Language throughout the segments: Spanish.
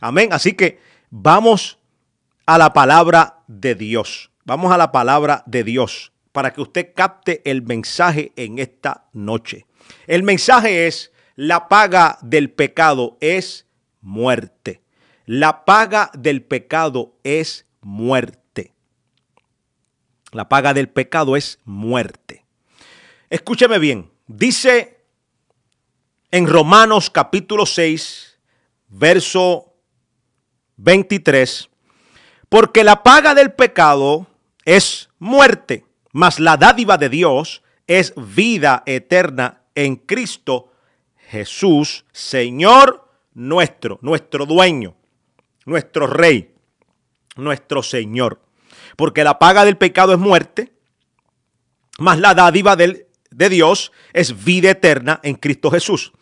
Amén. Así que vamos a la palabra de Dios. Vamos a la palabra de Dios para que usted capte el mensaje en esta noche. El mensaje es: la paga del pecado es muerte. La paga del pecado es muerte. La paga del pecado es muerte. Escúcheme bien. Dice en Romanos capítulo 6, verso 23, porque la paga del pecado es muerte, mas la dádiva de Dios es vida eterna en Cristo Jesús, Señor nuestro, nuestro dueño, nuestro Rey, nuestro Señor. Porque la paga del pecado es muerte, mas la dádiva de Dios es vida eterna en Cristo Jesús.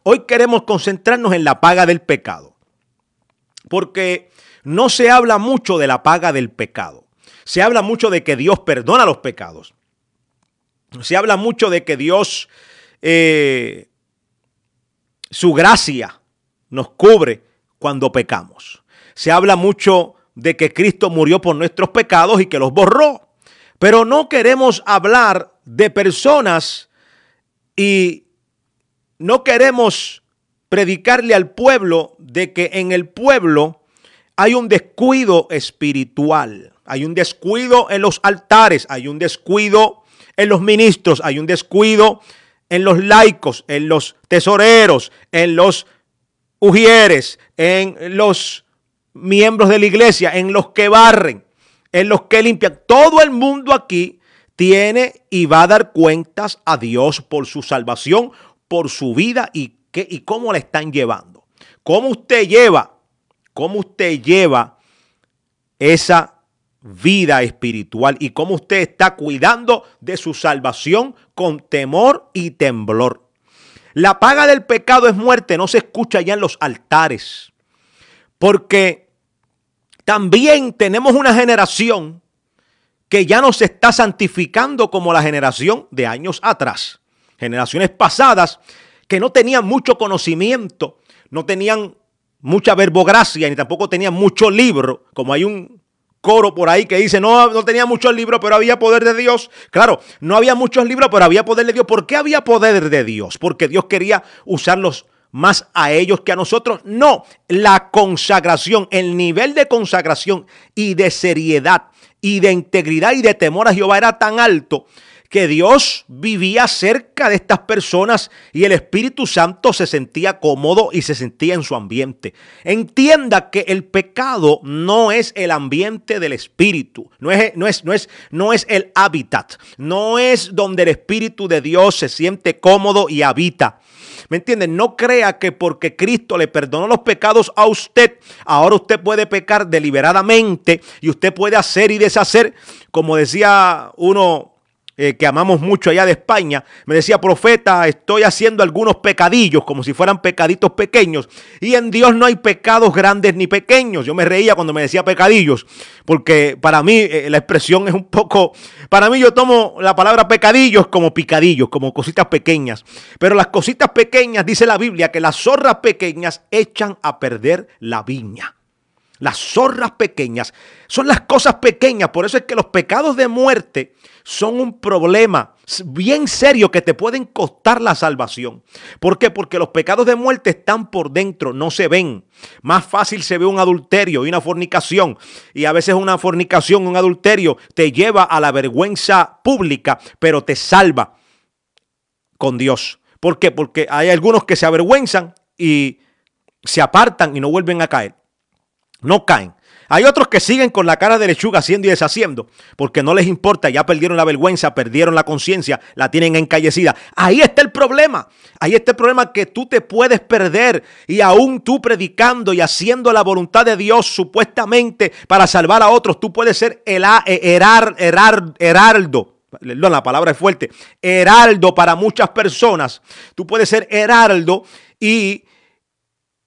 Hoy queremos concentrarnos en la paga del pecado, porque no se habla mucho de la paga del pecado. Se habla mucho de que Dios perdona los pecados. Se habla mucho de que Dios, su gracia nos cubre cuando pecamos. Se habla mucho de que Cristo murió por nuestros pecados y que los borró. Pero no queremos hablar de personas y no queremos predicarle al pueblo de que en el pueblo hay un descuido espiritual, hay un descuido en los altares, hay un descuido en los ministros, hay un descuido en los laicos, en los tesoreros, en los ujieres, en los miembros de la iglesia, en los que barren, en los que limpian. Todo el mundo aquí tiene y va a dar cuentas a Dios por su salvación, por su vida y cómo la están llevando. ¿Cómo usted lleva esa vida espiritual y cómo usted está cuidando de su salvación con temor y temblor? La paga del pecado es muerte, no se escucha ya en los altares, porque también tenemos una generación que ya no se está santificando como la generación de años atrás. Generaciones pasadas que no tenían mucho conocimiento, no tenían mucha verbogracia ni tampoco tenían mucho libro, como hay un coro por ahí que dice no tenía muchos libros, pero había poder de Dios. Claro, no había muchos libros, pero había poder de Dios. ¿Por qué había poder de Dios? Porque Dios quería usarlos más a ellos que a nosotros. No, la consagración, el nivel de consagración y de seriedad y de integridad y de temor a Jehová era tan alto que Dios vivía cerca de estas personas y el Espíritu Santo se sentía cómodo y se sentía en su ambiente. Entienda que el pecado no es el ambiente del Espíritu, no es el hábitat, no es donde el Espíritu de Dios se siente cómodo y habita. ¿Me entienden? No crea que porque Cristo le perdonó los pecados a usted, ahora usted puede pecar deliberadamente y usted puede hacer y deshacer, como decía uno que amamos mucho allá de España, me decía: profeta, estoy haciendo algunos pecadillos, como si fueran pecaditos pequeños, y en Dios no hay pecados grandes ni pequeños. Yo me reía cuando me decía pecadillos, porque para mí la expresión es un poco, para mí yo tomo la palabra pecadillos como picadillos, como cositas pequeñas, pero las cositas pequeñas, dice la Biblia, que las zorras pequeñas echan a perder la viña. Las zorras pequeñas son las cosas pequeñas. Por eso es que los pecados de muerte son un problema bien serio que te pueden costar la salvación. ¿Por qué? Porque los pecados de muerte están por dentro, no se ven. Más fácil se ve un adulterio y una fornicación. Y a veces una fornicación, un adulterio te lleva a la vergüenza pública, pero te salva con Dios. ¿Por qué? Porque hay algunos que se avergüenzan y se apartan y no vuelven a caer. No caen. Hay otros que siguen con la cara de lechuga haciendo y deshaciendo porque no les importa, ya perdieron la vergüenza, perdieron la conciencia, la tienen encallecida. Ahí está el problema. Ahí está el problema, que tú te puedes perder y aún tú predicando y haciendo la voluntad de Dios supuestamente para salvar a otros, tú puedes ser heraldo. La palabra es fuerte. Heraldo para muchas personas. Tú puedes ser heraldo y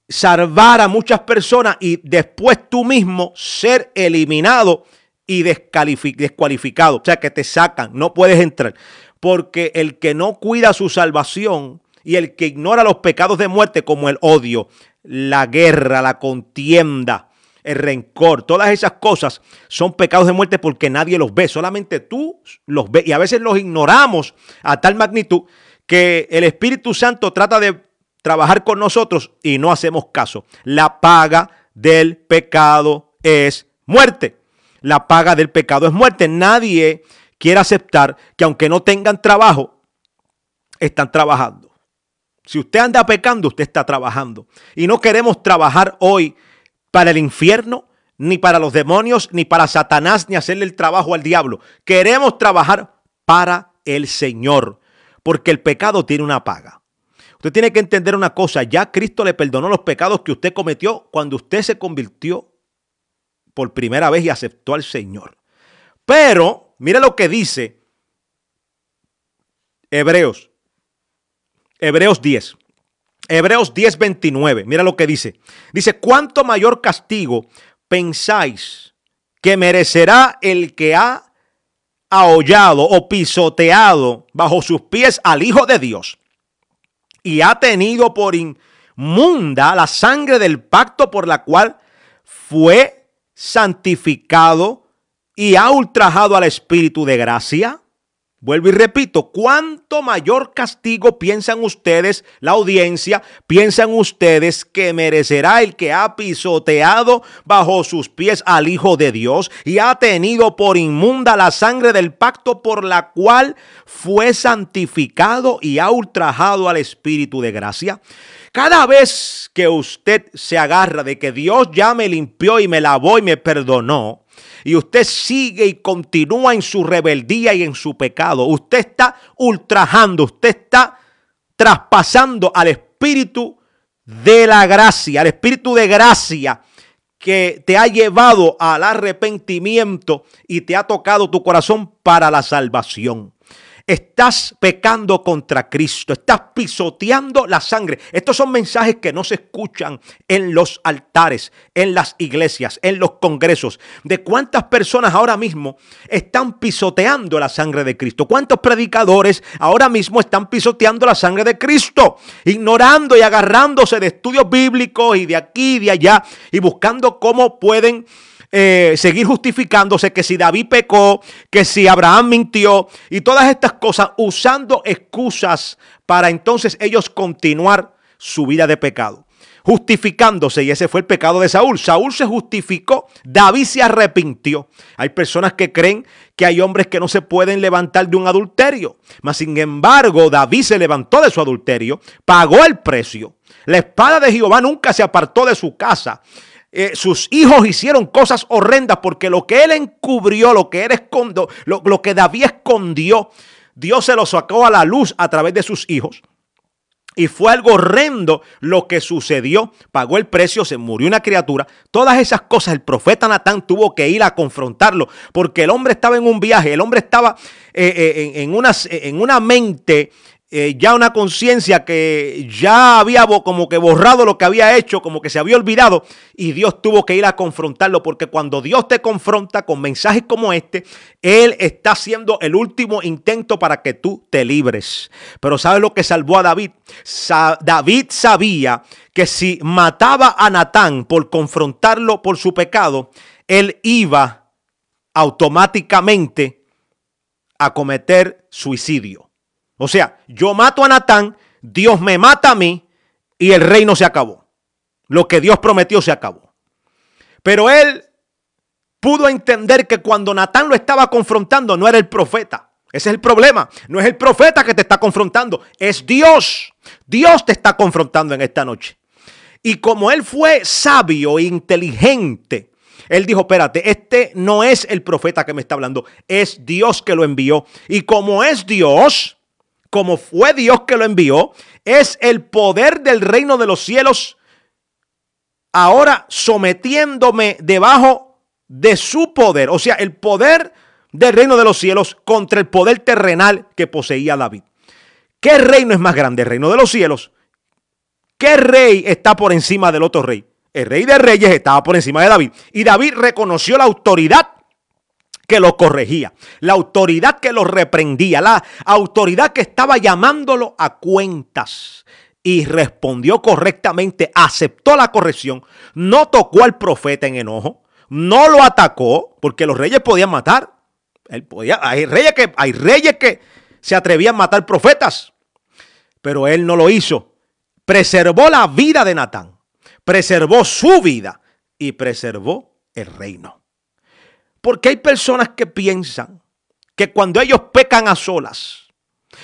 salvar a muchas personas y después tú mismo ser eliminado y descualificado. O sea, que te sacan, no puedes entrar. Porque el que no cuida su salvación Y el que ignora los pecados de muerte como el odio, la guerra, la contienda, el rencor, todas esas cosas son pecados de muerte porque nadie los ve, solamente tú los ves. Y a veces los ignoramos a tal magnitud que el Espíritu Santo trata de trabajar con nosotros y no hacemos caso. La paga del pecado es muerte. La paga del pecado es muerte. Nadie quiere aceptar que aunque no tengan trabajo, están trabajando. Si usted anda pecando, usted está trabajando. Y no queremos trabajar hoy para el infierno, ni para los demonios, ni para Satanás, ni hacerle el trabajo al diablo. Queremos trabajar para el Señor, porque el pecado tiene una paga. Usted tiene que entender una cosa, ya Cristo le perdonó los pecados que usted cometió cuando usted se convirtió por primera vez y aceptó al Señor. Pero, mire lo que dice Hebreos 10. Hebreos 10:29. Mira lo que dice. Dice, ¿cuánto mayor castigo pensáis que merecerá el que ha ahollado o pisoteado bajo sus pies al Hijo de Dios y ha tenido por inmunda la sangre del pacto por la cual fue santificado y ha ultrajado al Espíritu de gracia? Vuelvo y repito, ¿cuánto mayor castigo piensan ustedes, la audiencia, piensan ustedes que merecerá el que ha pisoteado bajo sus pies al Hijo de Dios y ha tenido por inmunda la sangre del pacto por la cual fue santificado y ha ultrajado al Espíritu de gracia? Cada vez que usted se agarra de que Dios ya me limpió y me lavó y me perdonó, y usted sigue y continúa en su rebeldía y en su pecado, usted está ultrajando, usted está traspasando al Espíritu de la gracia, al Espíritu de gracia que te ha llevado al arrepentimiento y te ha tocado tu corazón para la salvación. Estás pecando contra Cristo, estás pisoteando la sangre. Estos son mensajes que no se escuchan en los altares, en las iglesias, en los congresos. De cuántas personas ahora mismo están pisoteando la sangre de Cristo. Cuántos predicadores ahora mismo están pisoteando la sangre de Cristo, ignorando y agarrándose de estudios bíblicos y de aquí y de allá y buscando cómo pueden seguir justificándose, que si David pecó, que si Abraham mintió y todas estas cosas, usando excusas para entonces ellos continuar su vida de pecado, justificándose. Y ese fue el pecado de Saúl. Saúl se justificó, David se arrepintió. Hay personas que creen que hay hombres que no se pueden levantar de un adulterio, mas sin embargo David se levantó de su adulterio, pagó el precio. La espada de Jehová nunca se apartó de su casa. Sus hijos hicieron cosas horrendas porque lo que él encubrió, lo que él escondió, lo que David escondió, Dios se lo sacó a la luz a través de sus hijos. Y fue algo horrendo lo que sucedió. Pagó el precio, se murió una criatura. Todas esas cosas el profeta Natán tuvo que ir a confrontarlo porque el hombre estaba en un viaje, el hombre estaba en una mente, ya una conciencia que ya había como que borrado lo que había hecho, como que se había olvidado, y Dios tuvo que ir a confrontarlo, porque cuando Dios te confronta con mensajes como este, Él está haciendo el último intento para que tú te libres. Pero ¿sabes lo que salvó a David? David sabía que si mataba a Natán por confrontarlo por su pecado, él iba automáticamente a cometer suicidio. O sea, yo mato a Natán, Dios me mata a mí y el reino se acabó. Lo que Dios prometió se acabó. Pero él pudo entender que cuando Natán lo estaba confrontando no era el profeta. Ese es el problema. No es el profeta que te está confrontando, es Dios. Dios te está confrontando en esta noche. Y como él fue sabio e inteligente, él dijo, espérate, este no es el profeta que me está hablando, es Dios que lo envió. Y como es Dios, como fue Dios que lo envió, es el poder del reino de los cielos ahora sometiéndome debajo de su poder. O sea, el poder del reino de los cielos contra el poder terrenal que poseía David. ¿Qué reino es más grande? ¿El reino de los cielos? ¿Qué rey está por encima del otro rey? El rey de reyes estaba por encima de David. Y David reconoció la autoridad que lo corregía, la autoridad que lo reprendía, la autoridad que estaba llamándolo a cuentas. Y respondió correctamente, aceptó la corrección, no tocó al profeta en enojo, no lo atacó, porque los reyes podían matar. Hay reyes que se atrevían a matar profetas, pero él no lo hizo. Preservó la vida de Natán, preservó su vida y preservó el reino. Porque hay personas que piensan que cuando ellos pecan a solas,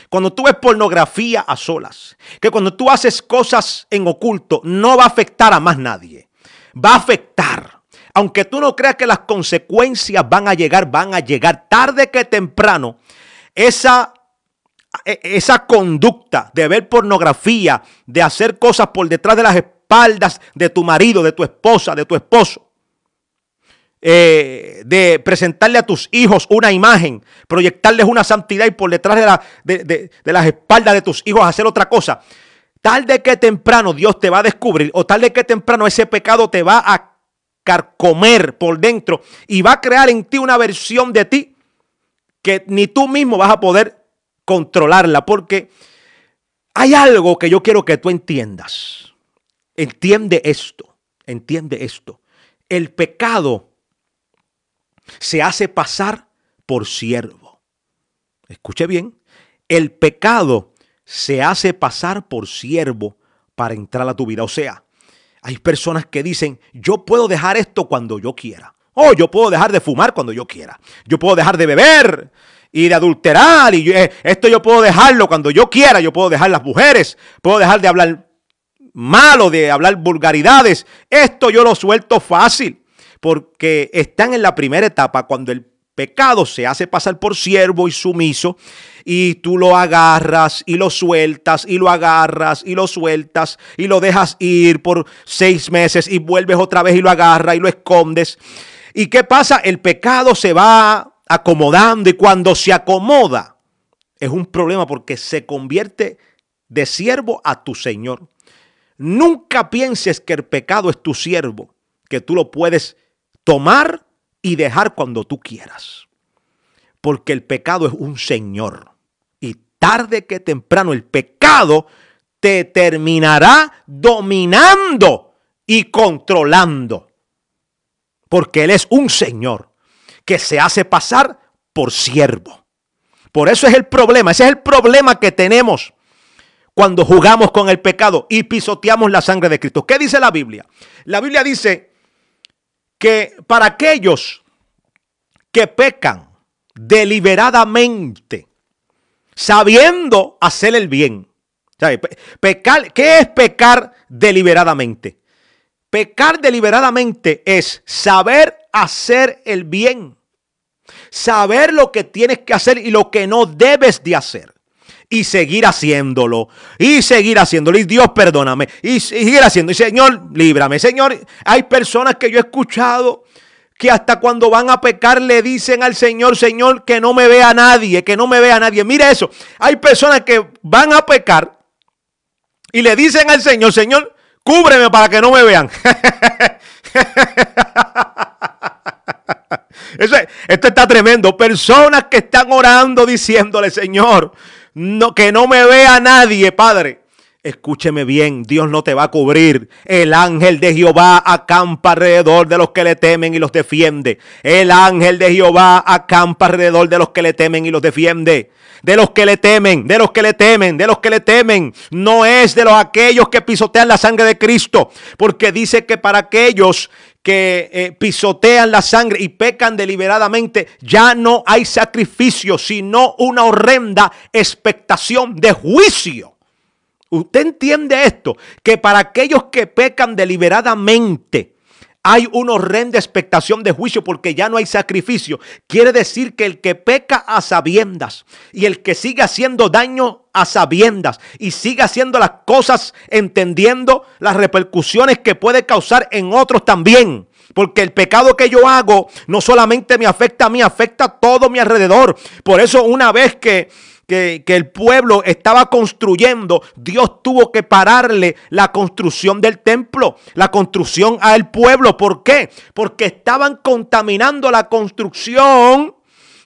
cuando tú ves pornografía a solas, que cuando tú haces cosas en oculto, no va a afectar a más nadie. Va a afectar. Aunque tú no creas que las consecuencias van a llegar tarde que temprano. Esa conducta de ver pornografía, de hacer cosas por detrás de las espaldas de tu marido, de tu esposa, de tu esposo, de presentarle a tus hijos una imagen, proyectarles una santidad y por detrás de las espaldas de tus hijos hacer otra cosa. Tarde que temprano Dios te va a descubrir, o tarde que temprano ese pecado te va a carcomer por dentro y va a crear en ti una versión de ti que ni tú mismo vas a poder controlarla, porque hay algo que yo quiero que tú entiendas. Entiende esto. El pecado se hace pasar por siervo. Escuche bien, el pecado se hace pasar por siervo para entrar a tu vida. O sea, hay personas que dicen, yo puedo dejar esto cuando yo quiera. Yo puedo dejar de fumar cuando yo quiera. Yo puedo dejar de beber y de adulterar. Esto yo puedo dejarlo cuando yo quiera. Yo puedo dejar las mujeres. Puedo dejar de hablar malo, de hablar vulgaridades. Esto yo lo suelto fácil. Porque están en la primera etapa cuando el pecado se hace pasar por siervo y sumiso y tú lo agarras y lo sueltas y lo agarras y lo sueltas y lo dejas ir por 6 meses y vuelves otra vez y lo agarras y lo escondes. ¿Y qué pasa? El pecado se va acomodando y cuando se acomoda es un problema porque se convierte de siervo a tu señor. Nunca pienses que el pecado es tu siervo, que tú lo puedes tomar y dejar cuando tú quieras. Porque el pecado es un señor. Y tarde que temprano el pecado te terminará dominando y controlando. Porque él es un señor que se hace pasar por siervo. Por eso es el problema. Ese es el problema que tenemos cuando jugamos con el pecado y pisoteamos la sangre de Cristo. ¿Qué dice la Biblia? La Biblia dice que para aquellos que pecan deliberadamente, sabiendo hacer el bien. Pecar, ¿qué es pecar deliberadamente? Pecar deliberadamente es saber hacer el bien, saber lo que tienes que hacer y lo que no debes de hacer. Y seguir haciéndolo, y Dios perdóname, y seguir haciendo, y Señor, líbrame. Señor, hay personas que yo he escuchado que hasta cuando van a pecar le dicen al Señor, Señor, que no me vea nadie, que no me vea nadie. Mire eso, hay personas que van a pecar y le dicen al Señor, Señor, cúbreme para que no me vean. Esto está tremendo. Personas que están orando diciéndole, Señor, que no me vea nadie, Padre. Escúcheme bien, Dios no te va a cubrir. El ángel de Jehová acampa alrededor de los que le temen y los defiende. El ángel de Jehová acampa alrededor de los que le temen y los defiende. De los que le temen, de los que le temen, de los que le temen. No es de aquellos que pisotean la sangre de Cristo. Porque dice que para aquellos que pisotean la sangre y pecan deliberadamente, ya no hay sacrificio, sino una horrenda expectación de juicio. ¿Usted entiende esto? Que para aquellos que pecan deliberadamente hay una horrenda expectación de juicio porque ya no hay sacrificio. Quiere decir que el que peca a sabiendas y el que sigue haciendo daño a sabiendas y sigue haciendo las cosas entendiendo las repercusiones que puede causar en otros también. Porque el pecado que yo hago no solamente me afecta a mí, afecta a todo mi alrededor. Por eso una vez que que el pueblo estaba construyendo, Dios tuvo que pararle la construcción del templo, la construcción al pueblo. ¿Por qué? Porque estaban contaminando la construcción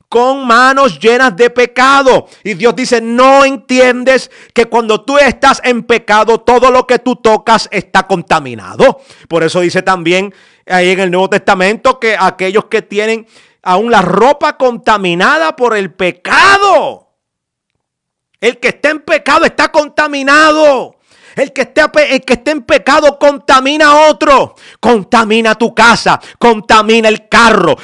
con manos llenas de pecado. Y Dios dice, no entiendes que cuando tú estás en pecado, todo lo que tú tocas está contaminado. Por eso dice también ahí en el Nuevo Testamento que aquellos que tienen aún la ropa contaminada por el pecado. El que está en pecado está contaminado. El que esté en pecado contamina a otro. Contamina tu casa, contamina el carro,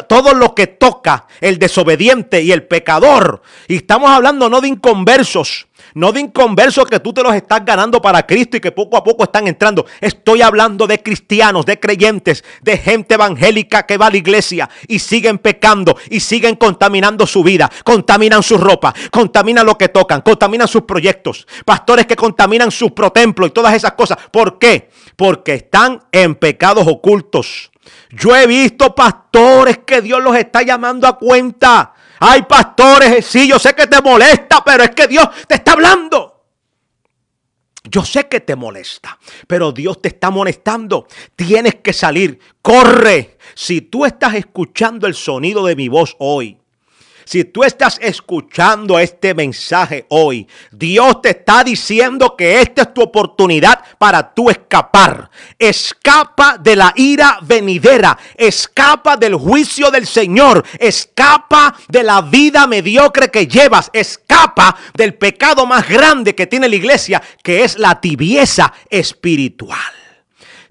todo lo que toca el desobediente y el pecador. Y estamos hablando no de inconversos. No de inconversos que tú te los estás ganando para Cristo y que poco a poco están entrando. Estoy hablando de cristianos, de creyentes, de gente evangélica que va a la iglesia y siguen pecando y siguen contaminando su vida. Contaminan su ropa, contaminan lo que tocan, contaminan sus proyectos. Pastores que contaminan sus protemplos y todas esas cosas. ¿Por qué? Porque están en pecados ocultos. Yo he visto pastores que Dios los está llamando a cuenta. Hay pastores, sí, yo sé que te molesta, pero es que Dios te está hablando. Yo sé que te molesta, pero Dios te está molestando. Tienes que salir, corre. Si tú estás escuchando el sonido de mi voz hoy, si tú estás escuchando este mensaje hoy, Dios te está diciendo que esta es tu oportunidad para tú escapar. Escapa de la ira venidera, escapa del juicio del Señor, escapa de la vida mediocre que llevas, escapa del pecado más grande que tiene la iglesia, que es la tibieza espiritual.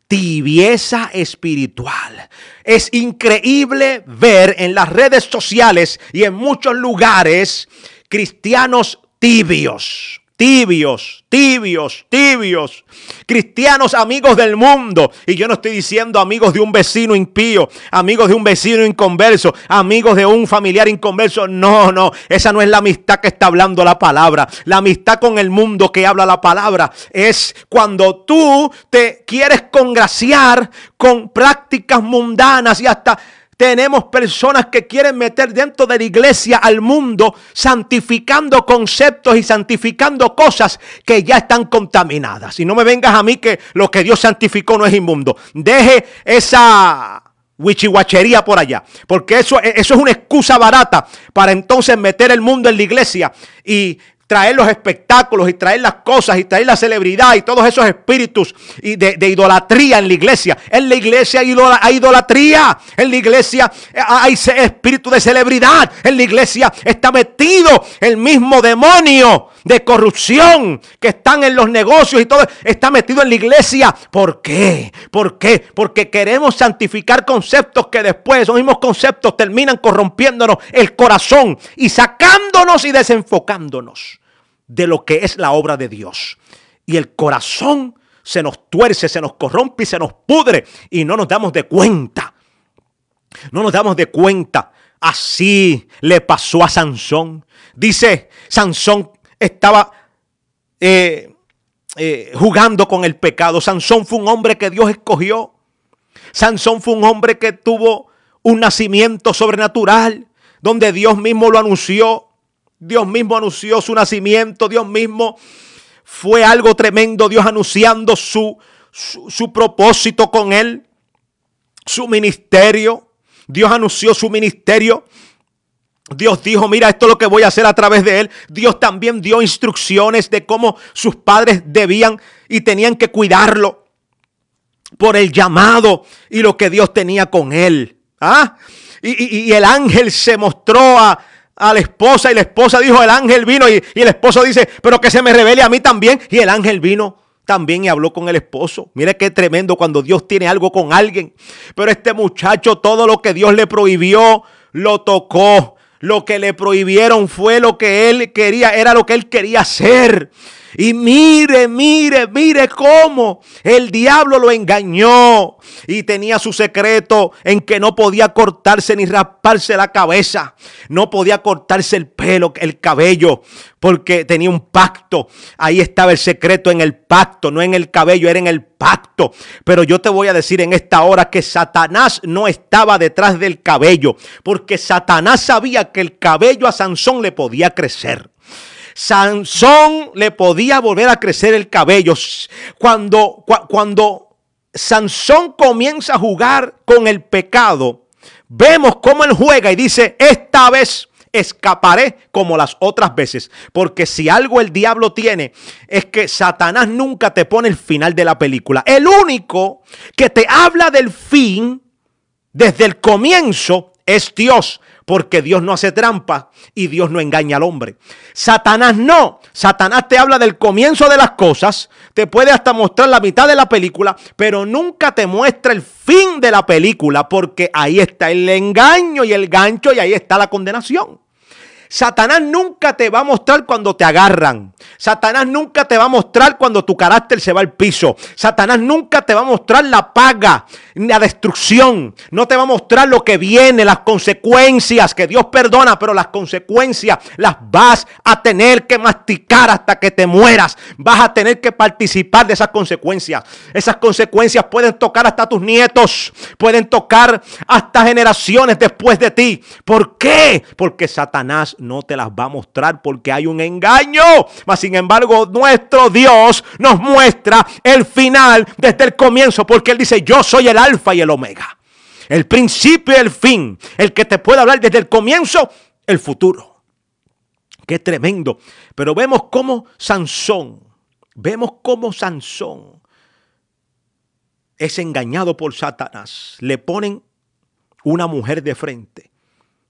Tibieza espiritual. Es increíble ver en las redes sociales y en muchos lugares cristianos tibios. Cristianos amigos del mundo. Y yo no estoy diciendo amigos de un vecino impío, amigos de un vecino inconverso, amigos de un familiar inconverso. No, esa no es la amistad que está hablando la palabra. La amistad con el mundo que habla la palabra es cuando tú te quieres congraciar con prácticas mundanas y hasta... Tenemos personas que quieren meter dentro de la iglesia al mundo, santificando conceptos y santificando cosas que ya están contaminadas. Y no me vengas a mí que lo que Dios santificó no es inmundo. Deje esa wichihuachería por allá, porque eso es una excusa barata para entonces meter el mundo en la iglesia y traer los espectáculos y traer las cosas y traer la celebridad y todos esos espíritus y de idolatría en la iglesia. En la iglesia hay idolatría. En la iglesia hay espíritu de celebridad. En la iglesia está metido el mismo demonio de corrupción que están en los negocios y todo. Está metido en la iglesia. ¿Por qué? Porque queremos santificar conceptos que después esos mismos conceptos terminan corrompiéndonos el corazón y sacándonos y desenfocándonos de lo que es la obra de Dios. Y el corazón se nos tuerce, se nos corrompe y se nos pudre y no nos damos de cuenta. No nos damos de cuenta. Así le pasó a Sansón. Dice, Sansón estaba jugando con el pecado. Sansón fue un hombre que Dios escogió. Sansón fue un hombre que tuvo un nacimiento sobrenatural, donde Dios mismo lo anunció. Dios mismo anunció su nacimiento. Dios mismo fue algo tremendo. Dios anunciando su propósito con él. Su ministerio. Dios anunció su ministerio. Dios dijo, mira, esto es lo que voy a hacer a través de él. Dios también dio instrucciones de cómo sus padres debían y tenían que cuidarlo por el llamado y lo que Dios tenía con él. Y el ángel se mostró a la esposa y la esposa dijo, el ángel vino y el esposo dice, pero que se me revele a mí también. Y el ángel vino también y habló con el esposo. Mire qué tremendo cuando Dios tiene algo con alguien. Pero este muchacho, todo lo que Dios le prohibió, lo tocó. Lo que le prohibieron fue lo que él quería, era lo que él quería hacer. Y mire cómo el diablo lo engañó y tenía su secreto en que no podía cortarse ni rasparse la cabeza. No podía cortarse el pelo, el cabello, porque tenía un pacto. Ahí estaba el secreto, en el pacto, no en el cabello, era en el pacto. Pero yo te voy a decir en esta hora que Satanás no estaba detrás del cabello, porque Satanás sabía que el cabello a Sansón le podía crecer. Sansón le podía volver a crecer el cabello. Cuando Sansón comienza a jugar con el pecado, vemos cómo él juega y dice, esta vez escaparé como las otras veces. Porque si algo el diablo tiene, es que Satanás nunca te pone el final de la película. El único que te habla del fin desde el comienzo es Dios. Porque Dios no hace trampa y Dios no engaña al hombre. Satanás no. Satanás te habla del comienzo de las cosas. Te puede hasta mostrar la mitad de la película, pero nunca te muestra el fin de la película, porque ahí está el engaño y el gancho y ahí está la condenación. Satanás nunca te va a mostrar cuando te agarran. Satanás nunca te va a mostrar cuando tu carácter se va al piso. Satanás nunca te va a mostrar la paga, la destrucción. No te va a mostrar lo que viene, las consecuencias, que Dios perdona, pero las consecuencias las vas a tener que masticar hasta que te mueras. Vas a tener que participar de esas consecuencias. Esas consecuencias pueden tocar hasta tus nietos, pueden tocar hasta generaciones después de ti. ¿Por qué? Porque Satanás no te las va a mostrar, porque hay un engaño. Mas sin embargo, nuestro Dios nos muestra el final desde el comienzo, porque Él dice, yo soy el alfa y el omega, el principio y el fin, el que te puede hablar desde el comienzo, el futuro. Qué tremendo. Pero vemos cómo Sansón es engañado por Satanás. Le ponen una mujer de frente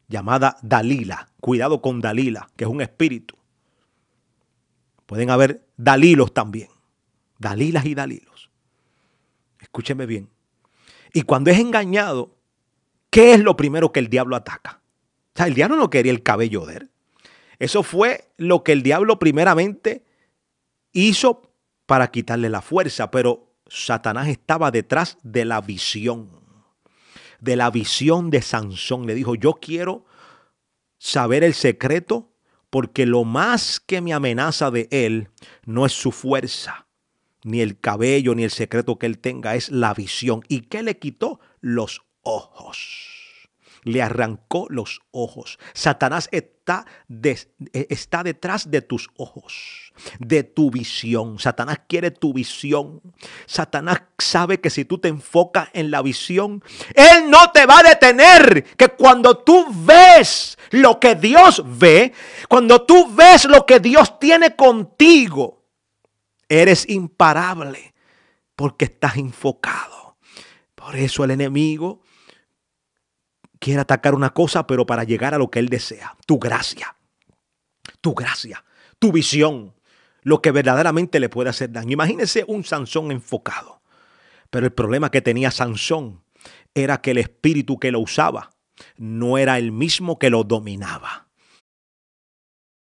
llamada Dalila. Cuidado con Dalila, que es un espíritu. Pueden haber Dalilos también. Dalilas y Dalilos. Escúcheme bien. Y cuando es engañado, ¿qué es lo primero que el diablo ataca? O sea, el diablo no quería el cabello de él. Eso fue lo que el diablo primeramente hizo para quitarle la fuerza. Pero Satanás estaba detrás de la visión. De la visión de Sansón. Le dijo, yo quiero saber el secreto, porque lo más que me amenaza de él no es su fuerza, ni el cabello, ni el secreto que él tenga, es la visión. ¿Y qué le quitó? Los ojos. Le arrancó los ojos. Satanás está detrás de tus ojos, de tu visión. Satanás quiere tu visión. Satanás sabe que si tú te enfocas en la visión, él no te va a detener. Que cuando tú ves lo que Dios ve, cuando tú ves lo que Dios tiene contigo, eres imparable porque estás enfocado. Por eso el enemigo quiere atacar una cosa, pero para llegar a lo que él desea. Tu gracia, tu visión, lo que verdaderamente le puede hacer daño. Imagínense un Sansón enfocado. Pero el problema que tenía Sansón era que el espíritu que lo usaba no era el mismo que lo dominaba.